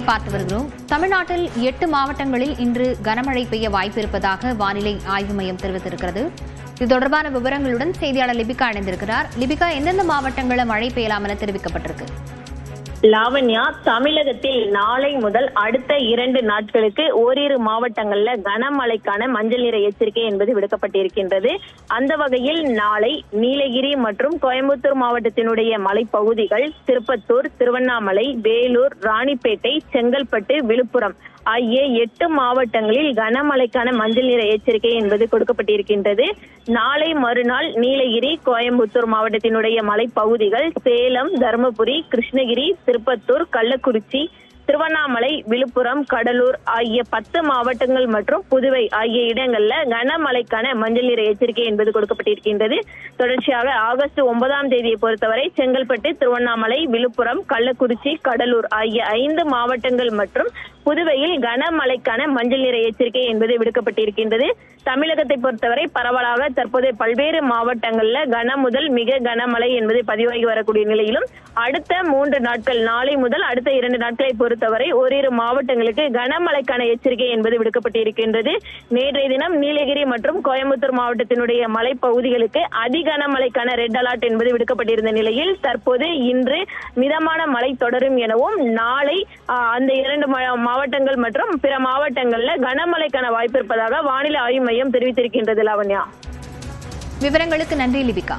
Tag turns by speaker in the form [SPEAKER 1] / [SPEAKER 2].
[SPEAKER 1] பார்த்து வருகிறோம். தமிழ்நாட்டில் 8 மாவட்டங்களில் இன்று கனமழை பெய்ய வாய்ப்பு இருப்பதாக வானிலை ஆய்வு மையம் தெரிவித்திருக்கிறது. இது தொடர்பான விவரங்களுடன் செய்தியாளர் லிபிகா இணைந்திருக்கிறார். லிபிகா, எந்தெந்த மாவட்டங்களில் மழை பெய்யலாம் என தெரிவிக்கப்பட்டிருக்கு?
[SPEAKER 2] லாவண்யா, தமிழகத்தில் நாளை முதல் அடுத்த 2 நாட்களுக்கு ஓரிரு மாவட்டங்கள்ல கனமழைக்கான மஞ்சள் நிற எச்சரிக்கை என்பது விடுக்கப்பட்டிருக்கின்றது. அந்த வகையில் நாளை நீலகிரி மற்றும் கோயம்புத்தூர் மாவட்டத்தினுடைய மலைப்பகுதிகள், திருப்பத்தூர், திருவண்ணாமலை, வேலூர், ராணிப்பேட்டை, செங்கல்பட்டு, விழுப்புரம் ஆகிய 8 மாவட்டங்களில் கனமழைக்கான மஞ்சள் நிற எச்சரிக்கை என்பது கொடுக்கப்பட்டிருக்கின்றது. நாளை மறுநாள் நீலகிரி, கோயம்புத்தூர் மாவட்டத்தினுடைய மலைப்பகுதிகள், சேலம், தருமபுரி, கிருஷ்ணகிரி, திருப்பத்தூர், கள்ளக்குறிச்சி, திருவண்ணாமலை, விழுப்புரம், கடலூர் ஆகிய 10 மாவட்டங்கள் மற்றும் புதுவை ஆகிய இடங்கள்ல கனமழைக்கான மஞ்சள் நிற எச்சரிக்கை என்பது கொடுக்கப்பட்டிருக்கின்றது. தொடர்ச்சியாக ஆகஸ்ட் 9ஆம் தேதியை பொறுத்தவரை செங்கல்பட்டு, திருவண்ணாமலை, விழுப்புரம், கள்ளக்குறிச்சி, கடலூர் ஆகிய 5 மாவட்டங்கள் மற்றும் புதுவையில் கனமழைக்கான மஞ்சள் நிற எச்சரிக்கை என்பது விடுக்கப்பட்டிருக்கின்றது. தமிழகத்தை பொறுத்தவரை பரவலாக தற்போது பல்வேறு மாவட்டங்கள்ல கன முதல் மிக கனமழை என்பது பதிவாகி வரக்கூடிய நிலையிலும் அடுத்த 3 நாட்கள், நாளை முதல் அடுத்த 2 நாட்களை பொறுத்தவரை ஓரிரு மாவட்டங்களுக்கு கனமழைக்கான எச்சரிக்கை என்பது விடுக்கப்பட்டிருக்கின்றது. நேற்றைய தினம் நீலகிரி மற்றும் கோயம்புத்தூர் மாவட்டத்தினுடைய மலைப்பகுதிகளுக்கு அதிகனமழைக்கான ரெட் அலர்ட் என்பது விடுக்கப்பட்டிருந்த நிலையில் தற்போது இன்று மிதமான மழை தொடரும் எனவும் நாளை அந்த 2 மாவட்டங்கள் மற்றும் பிற மாவட்டங்கள்ல கனமழைக்கான வாய்ப்பு இருப்பதாக வானிலை ஆய்வு மையம் தெரிவித்திருக்கின்றது. லாவண்யா,
[SPEAKER 1] விவரங்களுக்கு நன்றி லிபிகா.